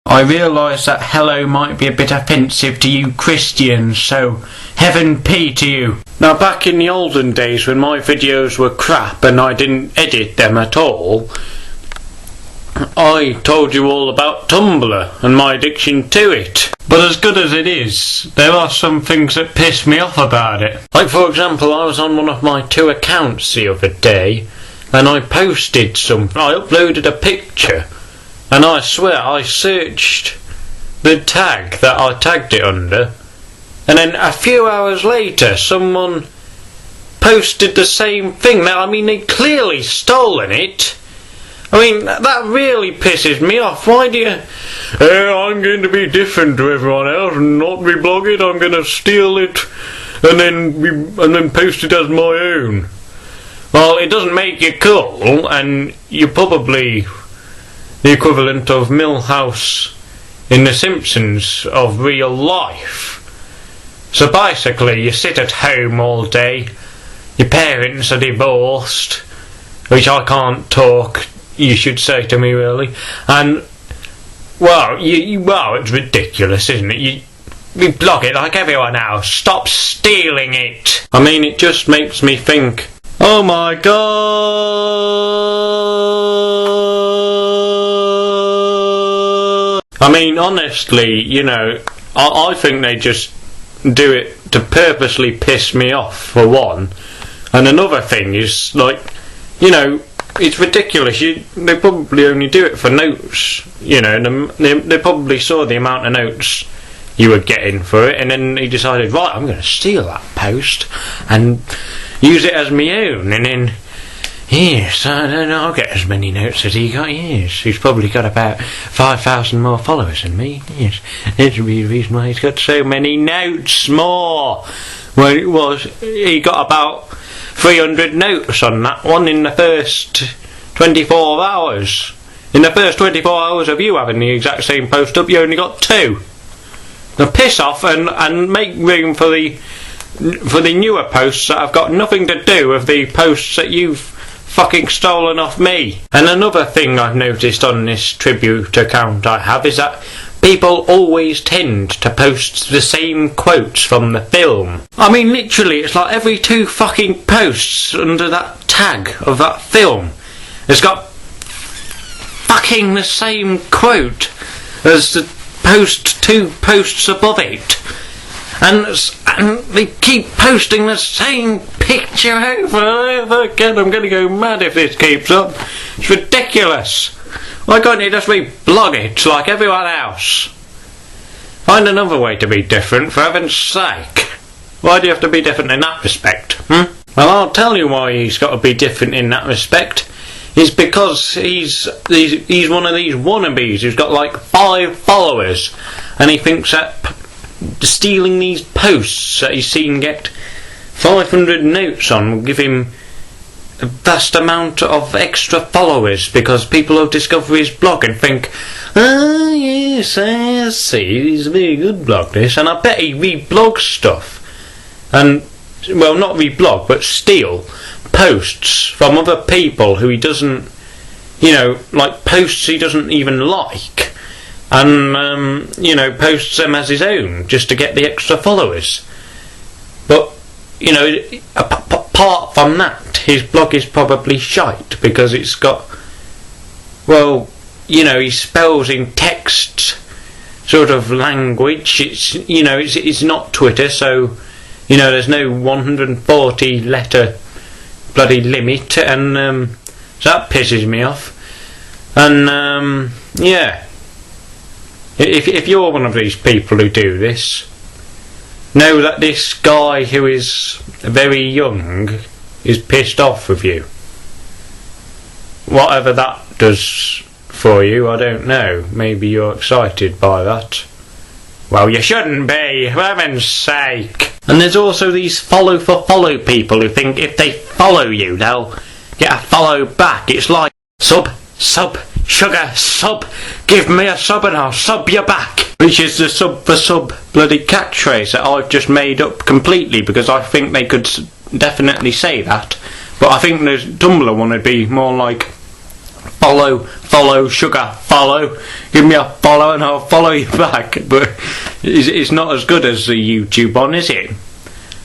I realise that hello might be a bit offensive to you Christians, so heaven pay to you. Now, back in the olden days when my videos were crap and I didn't edit them at all, I told you all about Tumblr and my addiction to it. But as good as it is, there are some things that piss me off about it. Like, for example, I was on one of my 2 accounts the other day and I posted something. I uploaded a picture and I swear I searched the tag that I tagged it under, and then a few hours later someone posted the same thing. Now, I mean, they'd clearly stolen it. I mean, that really pisses me off. Why do you... I'm going to be different to everyone else and not reblog it. I'm going to steal it and then post it as my own. Well, it doesn't make you cool, and you're probably the equivalent of Milhouse in The Simpsons of real life. So basically, you sit at home all day, your parents are divorced, which I can't talk, you should say to me really, and, well, well, it's ridiculous, isn't it? You blog it like everyone else. Stop stealing it. I mean, it just makes me think, oh my god. I mean, honestly, you know, I think they just do it to purposely piss me off, for one. And another thing is, like, you know, it's ridiculous. They probably only do it for notes, you know, and they probably saw the amount of notes you were getting for it, and then he decided, right, I'm going to steal that post and use it as my own, and then, yes, I don't know, I'll get as many notes as he got, yes. He's probably got about 5,000 more followers than me, yes. That's the reason why he's got so many notes more. Well, it was, he got about 300 notes on that one in the first 24 hours. In the first 24 hours of you having the exact same post up, you only got 2. Now piss off and make room for the newer posts that have got nothing to do with the posts that you've fucking stolen off me. And another thing I've noticed on this tribute account I have is that people always tend to post the same quotes from the film. I mean, literally, it's like every 2 fucking posts under that tag of that film has got fucking the same quote as the 2 posts above it. And they keep posting the same picture over and over again. I'm going to go mad if this keeps up. It's ridiculous. Why can't you just reblog it like everyone else? Find another way to be different, for heaven's sake. Why do you have to be different in that respect? Well, I'll tell you why he's got to be different in that respect. It's because he's one of these wannabes who's got like 5 followers, and he thinks that stealing these posts that he's seen get 500 notes on will give him a vast amount of extra followers, because people will discover his blog and think, oh yes, I see, he's a very good blog, this, and I bet he reblogs stuff, and, well, not reblog, but steal posts from other people who he doesn't, you know, like posts he doesn't even like, and, you know, posts them as his own, just to get the extra followers. But, you know, apart from that, his blog is probably shite, because it's got, well, you know, he spells in text sort of language. It's, you know, it's not Twitter, so, you know, there's no 140 letter bloody limit, and so that pisses me off. And yeah, if you're one of these people who do this, know that this guy who is very young is pissed off with you. Whatever that does for you, I don't know. Maybe you're excited by that. Well, you shouldn't be, for heaven's sake. And there's also these follow for follow people who think if they follow you, they'll get a follow back. It's like, sub, sugar, sub, give me a sub and I'll sub you back. Which is the sub for sub bloody catchphrase that I've just made up completely, because I think they could definitely say that. But I think the Tumblr one would be more like, follow, sugar, follow. Give me a follow and I'll follow you back. But it's not as good as the YouTube one, is it?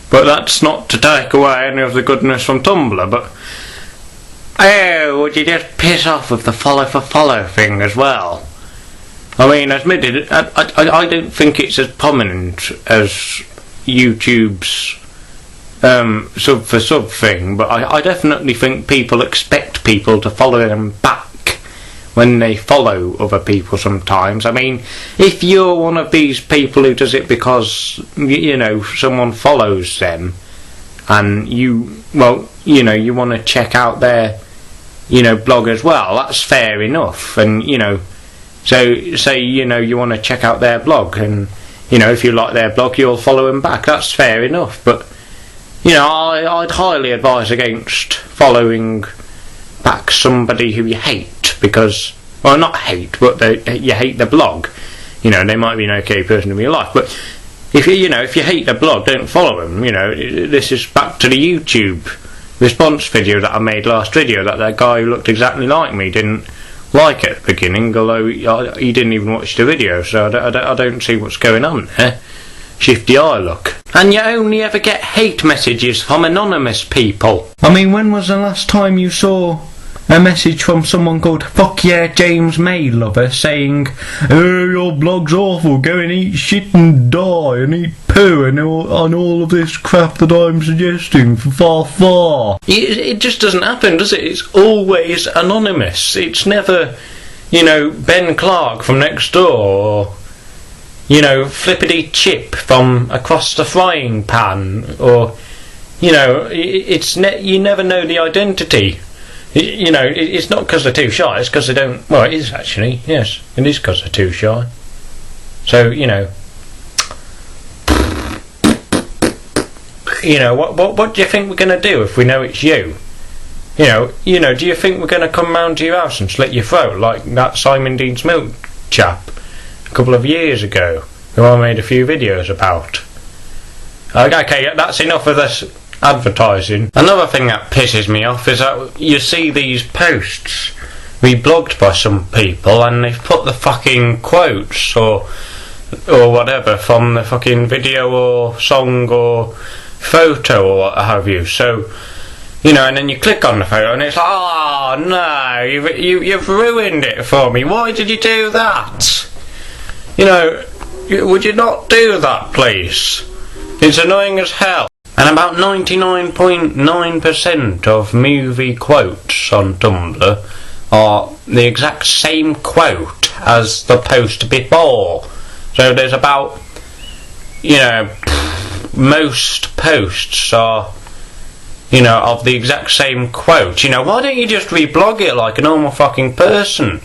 But that's not to take away any of the goodness from Tumblr. But oh, would you just piss off with the follow for follow thing as well? I mean, admitted, I don't think it's as prominent as YouTube's sub for sub thing, but I definitely think people expect people to follow them back when they follow other people sometimes. I mean, if you're one of these people who does it because, you know, someone follows them, and you want to check out their, you know, blog as well, that's fair enough. And, you know, so say, you know, you want to check out their blog, and, you know, if you like their blog, you'll follow them back, that's fair enough. But, you know, I'd highly advise against following back somebody who you hate, because, well, not hate, but you hate the blog. You know, they might be an okay person in your life, but if you hate the blog, don't follow them. You know, this is back to the YouTube response video that I made last video, that guy who looked exactly like me didn't like at the beginning, although he didn't even watch the video, so I don't see what's going on there. Shifty eye look. And you only ever get hate messages from anonymous people. I mean, when was the last time you saw a message from someone called Fuck Yeah James May Lover saying, "Oh, your blog's awful, go and eat shit and die and eat poo and all of this crap that I'm suggesting for far." It just doesn't happen, does it? It's always anonymous. It's never, you know, Ben Clark from next door, or, you know, Flippity Chip from across the frying pan, or, you know, you never know the identity. You know, it's not because they're too shy, it's because they don't. Well, it is actually, yes, it is because they're too shy. So, you know, what do you think we're going to do if we know it's you? You know, do you think we're going to come round to your house and slit your throat like that Simon Dean Smoke chap a couple of years ago, who I made a few videos about? Okay, that's enough of this advertising. Another thing that pisses me off is that you see these posts reblogged by some people, and they've put the fucking quotes or whatever from the fucking video or song or photo or what have you. So, you know, and then you click on the photo and it's like, oh no, you've ruined it for me. Why did you do that? You know, would you not do that, please? It's annoying as hell. And about 99.9% of movie quotes on Tumblr are the exact same quote as the post before. So there's about, you know, most posts are, you know, of the exact same quote. You know, why don't you just reblog it like a normal fucking person?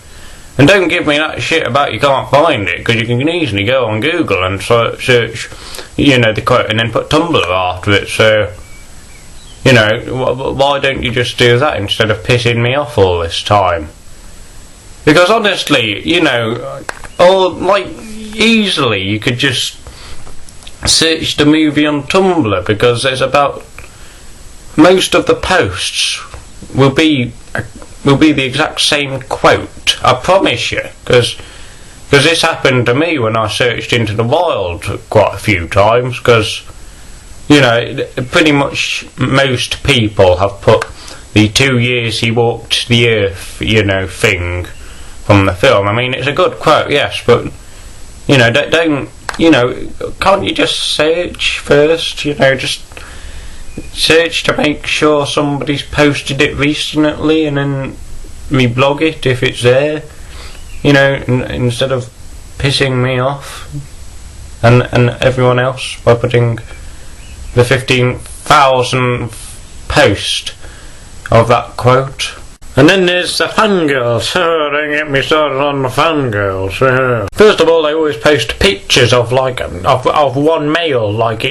And don't give me that shit about you can't find it, because you can easily go on Google and search, you know, the quote and then put Tumblr after it. So, you know, why don't you just do that instead of pissing me off all this time? Because honestly, you know, or like easily you could just search the movie on Tumblr, because there's about most of the posts will be the exact same quote. I promise you, because this happened to me when I searched Into the Wild quite a few times, because, you know, pretty much most people have put the 2 years he walked the earth, you know, thing from the film. I mean, it's a good quote, yes, but, you know, don't you know, can't you just search first, you know, just search to make sure somebody's posted it recently and then reblog it if it's there, you know, instead of pissing me off and everyone else by putting the 15,000th post of that quote. And then there's the fangirls. Oh, don't get me started on the fangirls. First of all, they always post pictures of of one male, like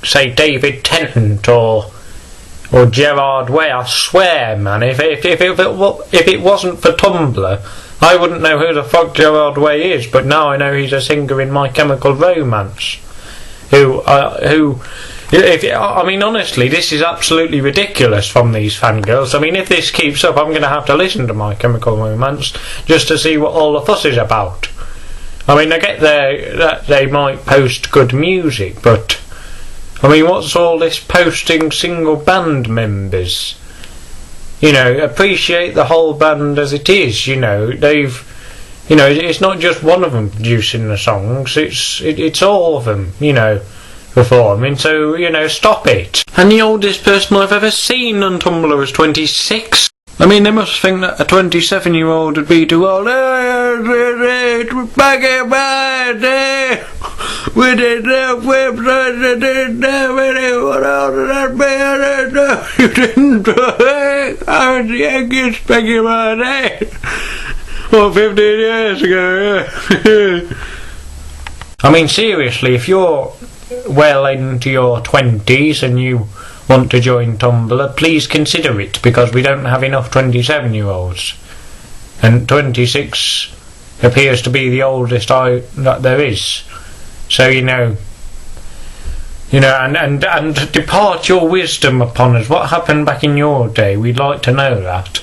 say David Tennant or Gerard Way. I swear, man, if it wasn't for Tumblr, I wouldn't know who the fuck Gerard Way is. But now I know he's a singer in My Chemical Romance, who I mean, honestly, this is absolutely ridiculous from these fangirls. I mean, if this keeps up, I'm going to have to listen to My Chemical Romance just to see what all the fuss is about. I mean, I get that they might post good music, but I mean, what's all this posting single band members? You know, appreciate the whole band as it is. You know, it's not just one of them producing the songs. It's all of them. You know, performing. So you know, stop it. And the oldest person I've ever seen on Tumblr is 26. I mean, they must think that a 27-year-old would be too old. Back in my day, we didn't have websites, we didn't have anyone else that you didn't. I was the youngest back in my day. Well, 15 years ago. I mean, seriously, if you're well into your 20s and you want to join Tumblr, please consider it, because we don't have enough 27-year-olds, and 26 appears to be the oldest that there is. So and depart your wisdom upon us. What happened back in your day? We'd like to know that.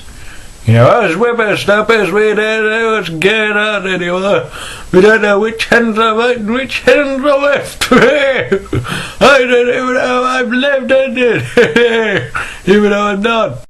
You know, us whippersnappers, we don't know what's going on anymore. We don't know which hands are right and which hands are left. I don't even know I've lived, ended. Even though I'm not.